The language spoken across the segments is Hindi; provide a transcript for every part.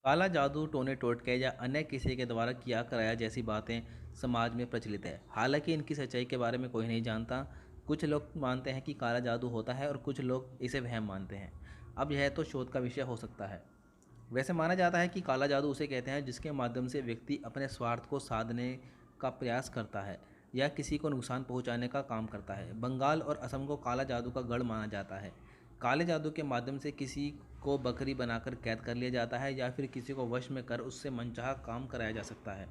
काला जादू, टोने टोटके या अन्य किसी के द्वारा किया कराया जैसी बातें समाज में प्रचलित है। हालांकि इनकी सच्चाई के बारे में कोई नहीं जानता। कुछ लोग मानते हैं कि काला जादू होता है और कुछ लोग इसे वहम मानते हैं। अब यह तो शोध का विषय हो सकता है। वैसे माना जाता है कि काला जादू उसे कहते हैं जिसके माध्यम से व्यक्ति अपने स्वार्थ को साधने का प्रयास करता है या किसी को नुकसान पहुंचाने का काम करता है। बंगाल और असम को काला जादू का गढ़ माना जाता है। काले जादू के माध्यम से किसी को बकरी बनाकर कैद कर लिया जाता है या फिर किसी को वश में कर उससे मनचाहा काम कराया जा सकता है।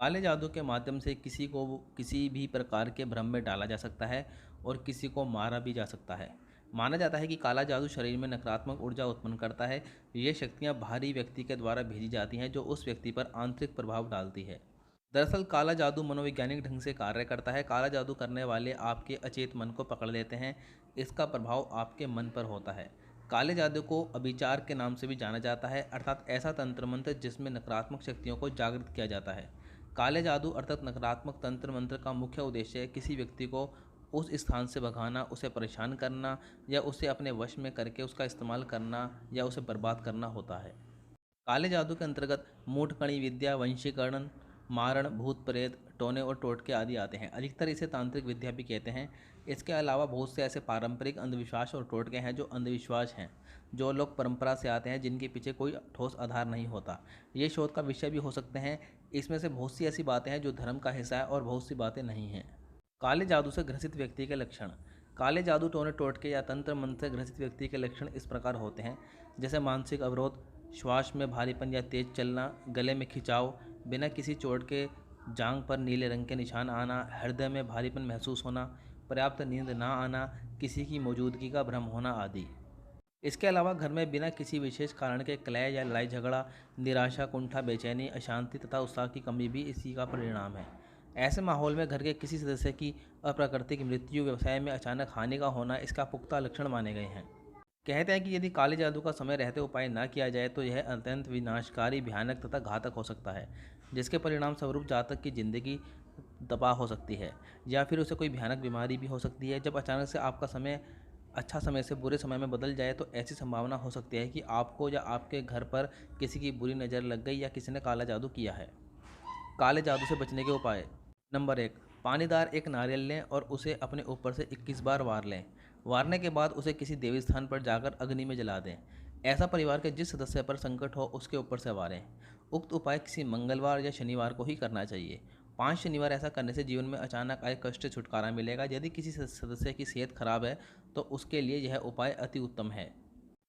काले जादू के माध्यम से किसी को किसी भी प्रकार के भ्रम में डाला जा सकता है और किसी को मारा भी जा सकता है। माना जाता है कि काला जादू शरीर में नकारात्मक ऊर्जा उत्पन्न करता है। ये शक्तियाँ बाहरी व्यक्ति के द्वारा भेजी जाती हैं जो उस व्यक्ति पर आंतरिक प्रभाव डालती है। दरअसल काला जादू मनोवैज्ञानिक ढंग से कार्य करता है। काला जादू करने वाले आपके अचेत मन को पकड़ लेते हैं। इसका प्रभाव आपके मन पर होता है। काले जादू को अभिचार के नाम से भी जाना जाता है, अर्थात ऐसा तंत्र मंत्र जिसमें नकारात्मक शक्तियों को जागृत किया जाता है। काले जादू अर्थात नकारात्मक तंत्र मंत्र का मुख्य उद्देश्य किसी व्यक्ति को उस स्थान से भगाना, उसे परेशान करना या उसे अपने वश में करके उसका इस्तेमाल करना या उसे बर्बाद करना होता है। काले जादू के अंतर्गत मूठकणी विद्या, वंशीकरण, मारण, भूत प्रेत, टोने और टोटके आदि आते हैं। अधिकतर इसे तांत्रिक विद्या भी कहते हैं। इसके अलावा बहुत से ऐसे पारंपरिक अंधविश्वास और टोटके हैं जो अंधविश्वास हैं, जो लोग परंपरा से आते हैं, जिनके पीछे कोई ठोस आधार नहीं होता। ये शोध का विषय भी हो सकते हैं। इसमें से बहुत सी ऐसी बातें हैं जो धर्म का हिस्सा है और बहुत सी बातें नहीं हैं। काले जादू से ग्रसित व्यक्ति के लक्षण। काले जादू, टोने टोटके या तंत्र मंत्र से ग्रसित व्यक्ति के लक्षण इस प्रकार होते हैं, जैसे मानसिक अवरोध, श्वास में भारीपन या तेज चलना, गले में खिंचाव, बिना किसी चोट के जांघ पर नीले रंग के निशान आना, हृदय में भारीपन महसूस होना, पर्याप्त नींद ना आना, किसी की मौजूदगी का भ्रम होना आदि। इसके अलावा घर में बिना किसी विशेष कारण के कलह या लड़ाई झगड़ा, निराशा, कुंठा, बेचैनी, अशांति तथा उत्साह की कमी भी इसी का परिणाम है। ऐसे माहौल में घर के किसी सदस्य की अप्राकृतिक मृत्यु, व्यवसाय में अचानक हानि का होना इसका पुख्ता लक्षण माने गए हैं। कहते हैं कि यदि काले जादू का समय रहते उपाय न किया जाए तो यह अत्यंत विनाशकारी, भयानक तथा घातक हो सकता है, जिसके परिणाम स्वरूप जातक की जिंदगी तबाह हो सकती है या फिर उसे कोई भयानक बीमारी भी हो सकती है। जब अचानक से आपका समय अच्छा समय से बुरे समय में बदल जाए तो ऐसी संभावना हो सकती है कि आपको या आपके घर पर किसी की बुरी नज़र लग गई या किसी ने काला जादू किया है। काले जादू से बचने के उपाय। नंबर 1, पानीदार एक नारियल लें और उसे अपने ऊपर से 21 बार वार लें। वारने के बाद उसे किसी देवी स्थान पर जाकर अग्नि में जला दें। ऐसा परिवार के जिस सदस्य पर संकट हो उसके ऊपर से वारें। उक्त उपाय किसी मंगलवार या शनिवार को ही करना चाहिए। 5 शनिवार ऐसा करने से जीवन में अचानक आए कष्ट से छुटकारा मिलेगा। यदि किसी सदस्य की सेहत खराब है तो उसके लिए यह उपाय अति उत्तम है।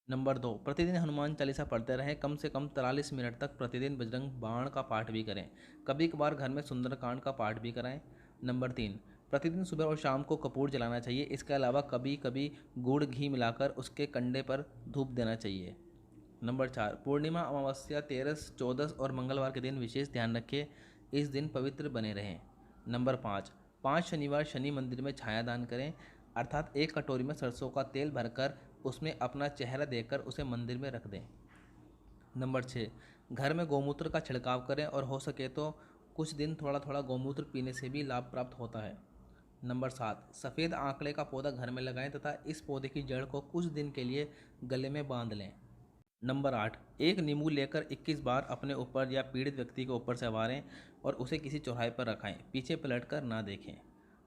नंबर 2, प्रतिदिन हनुमान चालीसा पढ़ते रहें। कम से कम 43 मिनट तक प्रतिदिन बजरंग बाण का पाठ भी करें। कभी कभार घर में सुंदरकांड का पाठ भी कराएं। नंबर 3, प्रतिदिन सुबह और शाम को कपूर जलाना चाहिए। इसके अलावा कभी कभी गुड़ घी मिलाकर उसके कंडे पर धूप देना चाहिए। नंबर 4, पूर्णिमा, अमावस्या, तेरस, चौदस और मंगलवार के दिन विशेष ध्यान रखें। इस दिन पवित्र बने रहें। नंबर 5, 5 शनिवार शनि मंदिर में छाया दान करें, अर्थात एक कटोरी में सरसों का तेल भरकर उसमें अपना चेहरा देकर उसे मंदिर में रख दें। नंबर 6, घर में गौमूत्र का छिड़काव करें और हो सके तो कुछ दिन थोड़ा थोड़ा गौमूत्र पीने से भी लाभ प्राप्त होता है। नंबर 7, सफ़ेद आंकड़े का पौधा घर में लगाएं तथा इस पौधे की जड़ को कुछ दिन के लिए गले में बांध लें। नंबर 8, एक नींबू लेकर 21 बार अपने ऊपर या पीड़ित व्यक्ति के ऊपर से वारें और उसे किसी चौराहे पर रखाएं, पीछे पलटकर ना देखें।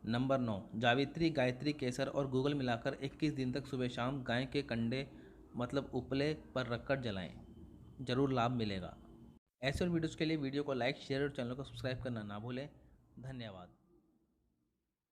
नंबर 9, जावित्री, गायत्री, केसर और गूगल मिलाकर 21 दिन तक सुबह शाम गाय के कंडे मतलब उपले पर रखकर जलाएं। ज़रूर लाभ मिलेगा। ऐसे और वीडियोज़ के लिए वीडियो को लाइक, शेयर और चैनल को सब्सक्राइब करना ना भूलें। धन्यवाद।